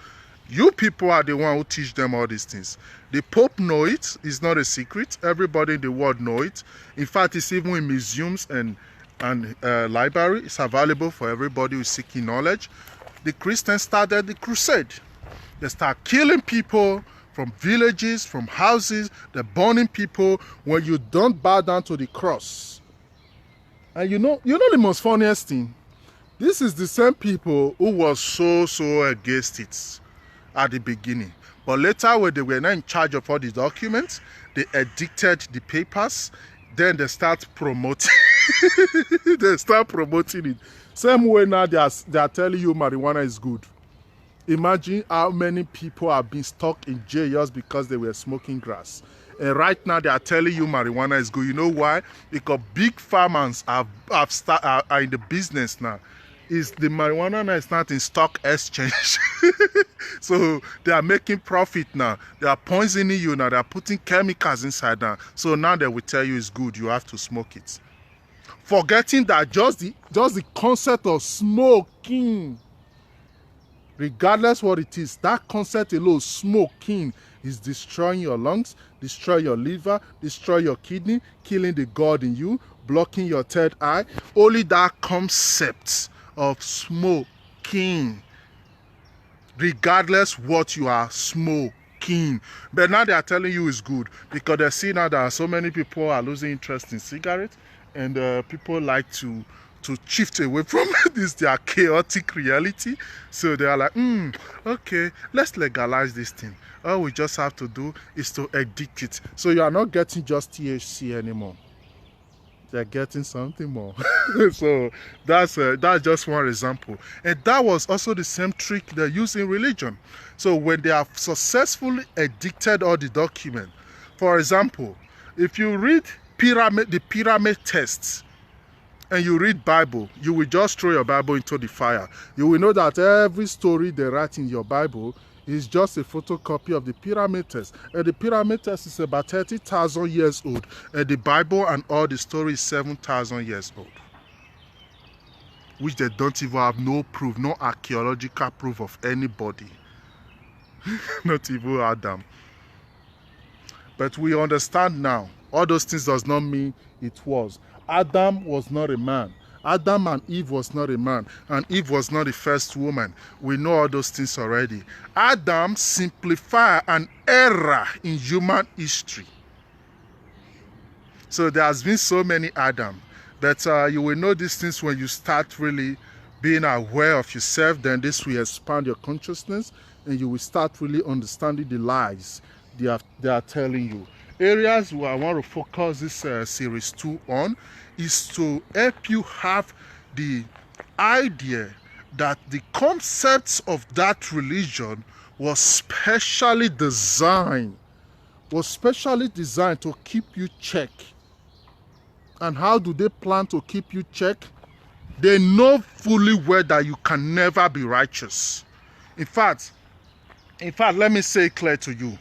You people are the one who teach them all these things. The Pope know it. It's not a secret. Everybody in the world know it. In fact, it's even in museums and library. It's available for everybody who's seeking knowledge. The Christians started the crusade. They start killing people from villages, from houses. They're burning people when you don't bow down to the cross. And you know the most funniest thing? This is the same people who was so against it at the beginning. But later, when they were not in charge of all the documents, they edicted the papers. Then they start promoting. They start promoting it. Same way now they are telling you marijuana is good. Imagine how many people have been stuck in jail just because they were smoking grass. And right now they are telling you marijuana is good. You know why? Because big farmers are in the business now. Is the marijuana now is not in stock exchange. So they are making profit now. They are poisoning you now. They are putting chemicals inside now. So now they will tell you it's good. You have to smoke it. Forgetting that just the concept of smoking, regardless what it is, that concept alone, smoking, is destroying your lungs, destroy your liver, destroy your kidney, killing the God in you, blocking your third eye. Only that concept of smoking, regardless what you are smoking. But now they are telling you it's good because they see now that so many people are losing interest in cigarettes, and people like to shift away from this their chaotic reality. So they are like, okay, let's legalize this thing. All we just have to do is to addict it. So you are not getting just THC anymore. They're getting something more. So that's just one example. And that was also the same trick they use in religion. So when they have successfully addicted all the documents, for example, if you read the pyramid tests, and you read Bible, you will just throw your Bible into the fire. You will know that every story they write in your Bible is just a photocopy of the pyramid test. And the pyramid test is about 30,000 years old. And the Bible and all the story is 7,000 years old. Which they don't even have no proof, no archaeological proof of anybody. Not even Adam. But we understand now, all those things does not mean it was. Adam was not a man. Adam and Eve was not a man. And Eve was not the first woman. We know all those things already. Adam simplified an error in human history. So there has been so many Adam. But you will know these things when you start really being aware of yourself. Then this will expand your consciousness. And you will start really understanding the lies they are telling you. Areas where I want to focus this series 2 on is to help you have the idea that the concepts of that religion was specially designed to keep you check. And how do they plan to keep you check? They know fully well that you can never be righteous. In fact, let me say it clear to you.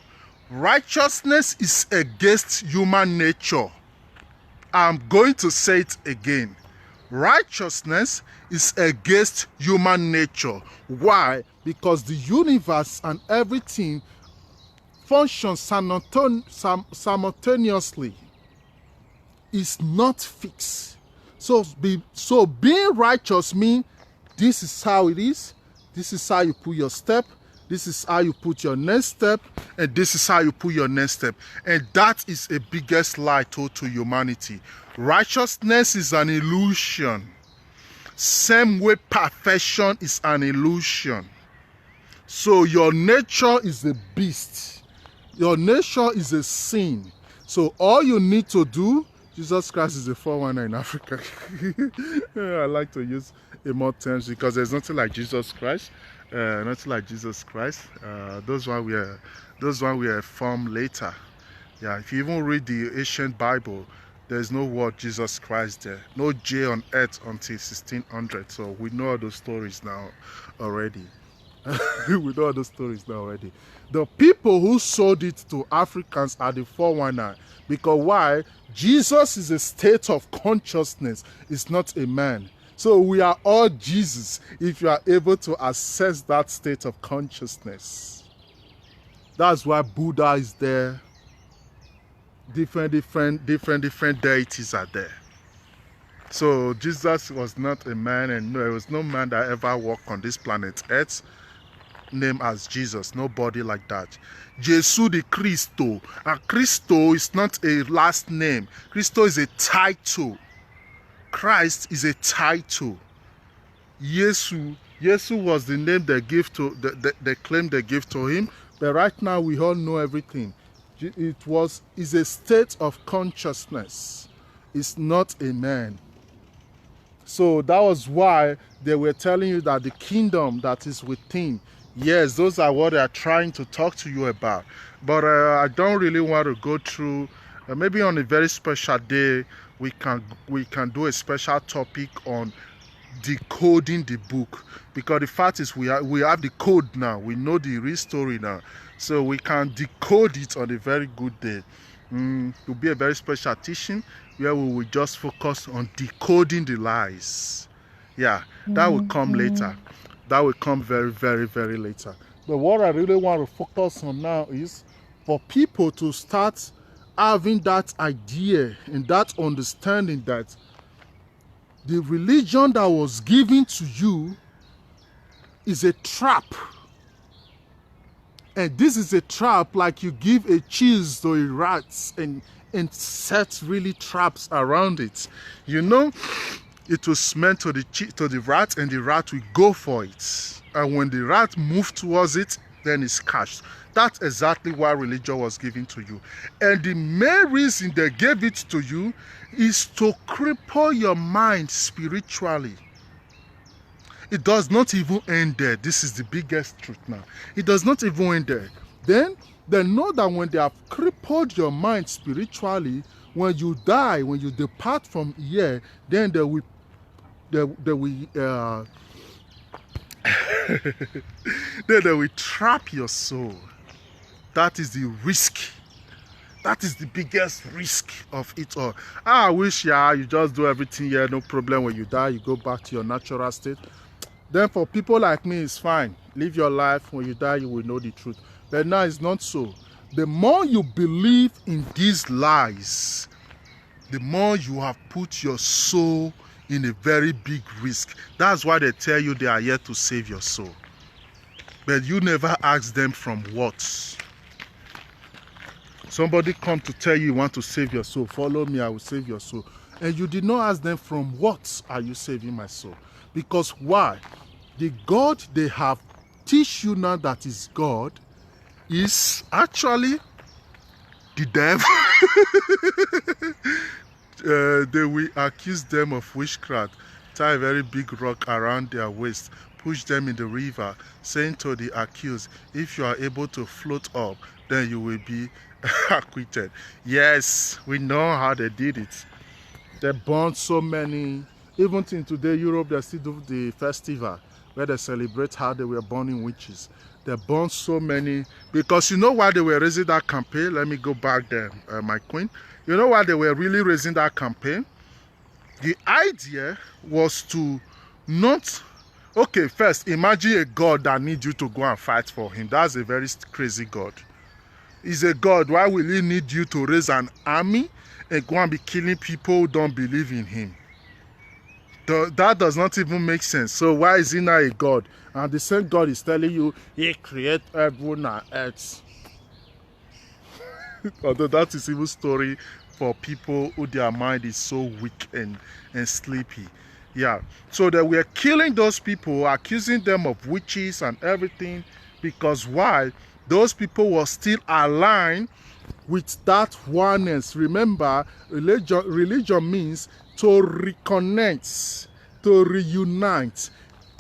Righteousness is against human nature. I'm going to say it again. Righteousness is against human nature. Why? Because the universe and everything functions simultaneously. It's not fixed. So being righteous means this is how it is. This is how you put your step. This is how you put your next step, and this is how you put your next step. And that is a biggest lie told to humanity. Righteousness is an illusion. Same way perfection is an illusion. So your nature is a beast. Your nature is a sin. So all you need to do, Jesus Christ is a 419 in Africa. I like to use more terms because there's nothing like Jesus Christ. Nothing like Jesus Christ. Those one were formed later. Yeah, if you even read the ancient Bible, there's no word Jesus Christ there. No J on earth until 1600. So we know all those stories now already. We know all those stories now already. The people who sold it to Africans are the 419. Because why? Jesus is a state of consciousness. It's not a man. So we are all Jesus if you are able to access that state of consciousness. That's why Buddha is there. Different deities are there. So Jesus was not a man, and no, there was no man that ever walked on this planet Earth named as Jesus. Nobody like that. Jesus the Cristo. And Cristo is not a last name. Cristo is a title. Christ is a title. Yesu was the name they give to they claim they give to him, but right now we all know everything. Is a state of consciousness. is not a man. So that was why they were telling you that the kingdom that is within, yes, those are what they are trying to talk to you about. But I don't really want to go through. Maybe on a very special day, we can do a special topic on decoding the book, because the fact is we have the code now. We know the real story now, so we can decode it on a very good day. It will be a very special teaching where we will just focus on decoding the lies. Yeah, that will come later. That will come very, very, very later. But what I really want to focus on now is for people to start having that idea and that understanding that the religion that was given to you is a trap. And this is a trap, like you give a cheese to a rat and set really traps around it. You know, it was meant to the rat, and the rat will go for it. And when the rat moves towards it, then it's catched. That's exactly why religion was given to you. And the main reason they gave it to you is to cripple your mind spiritually. It does not even end there. This is the biggest truth now. It does not even end there. Then they know that when they have crippled your mind spiritually, when you die, when you depart from here, then they will then they will trap your soul. That is the risk. That is the biggest risk of it all. I wish, yeah, you just do everything here, no problem. When you die, you go back to your natural state. Then for people like me, it's fine. Live your life. When you die, you will know the truth. But now it's not so. The more you believe in these lies, the more you have put your soul in a very big risk. That's why they tell you they are here to save your soul. But you never ask them from what. Somebody come to tell you want to save your soul. Follow me, I will save your soul. And you did not ask them from what are you saving my soul. Because why? The God they have teach you now that is God is actually the devil. They will accuse them of witchcraft, tie a very big rock around their waist, push them in the river, saying to the accused, if you are able to float up, then you will be acquitted. Yes, we know how they did it. They burned so many. Even in today, Europe, they still do the festival where they celebrate how they were burning witches. They burned so many, because you know why they were raising that campaign? Let me go back there, my queen. You know why they were really raising that campaign? The idea was to not... Okay, first, imagine a God that needs you to go and fight for him. That's a very crazy God. He's a God. Why will he need you to raise an army and go and be killing people who don't believe in him? That does not even make sense. So why is he not a God? And the same God is telling you he created heaven and earth. Although that is even story for people who their mind is so weak and sleepy. Yeah. So they were killing those people, accusing them of witches and everything. Because why? Those people were still aligned with that oneness. Remember, religion means to reconnect, to reunite.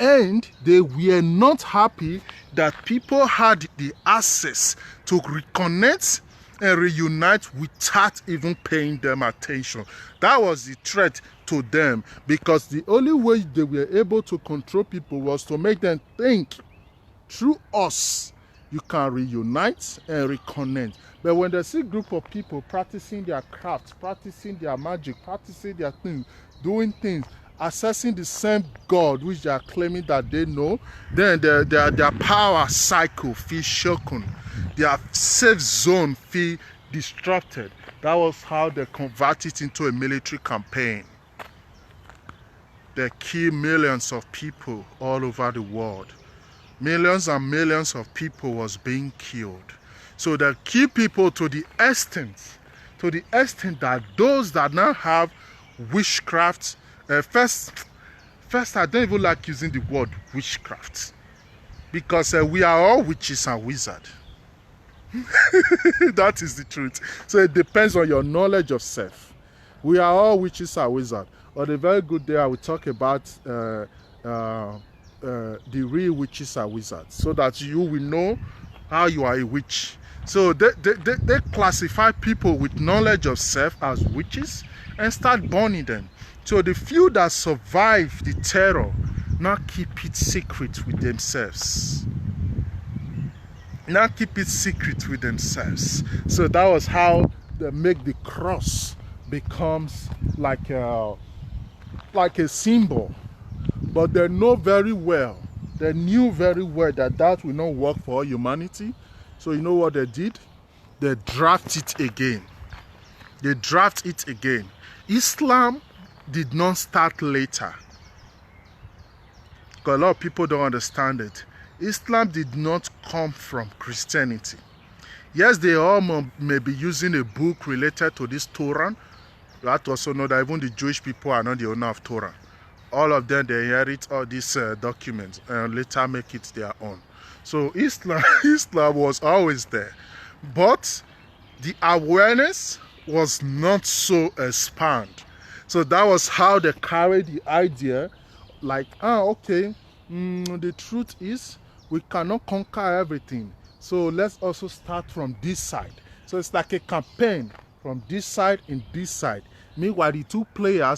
And they were not happy that people had the access to reconnect and reunite without even paying them attention. That was the threat to them, because the only way they were able to control people was to make them think, through us, you can reunite and reconnect. But when they see a group of people practicing their craft, practicing their magic, practicing their things, doing things, accessing the same God which they are claiming that they know, then their power cycle feels shaken. Their safe zone feels disrupted. That was how they converted it into a military campaign. They kill millions of people all over the world. Millions and millions of people was being killed. So they kill people to the extent that those that now have witchcraft, first I don't even like using the word witchcraft, because we are all witches and wizards. That is the truth. So it depends on your knowledge of self. We are all witches and wizards. On a very good day, I will talk about the real witches and wizards, so that you will know how you are a witch. So they classify people with knowledge of self as witches and start burning them. So the few that survive the terror now keep it secret with themselves. Now keep it secret with themselves. So that was how they make the cross becomes like a symbol. But they know very well, they knew very well that will not work for humanity. So you know what they did? They draft it again. They draft it again. Islam did not start later. Because a lot of people don't understand it. Islam did not come from Christianity. Yes, they all may be using a book related to this Torah. You have to also know that even the Jewish people are not the owner of Torah. All of them, they inherit all these documents and later make it their own. So Islam was always there. But the awareness was not so expanded. So that was how they carried the idea, like, okay, the truth is we cannot conquer everything. So let's also start from this side. So it's like a campaign from this side and this side. Meanwhile, the two players,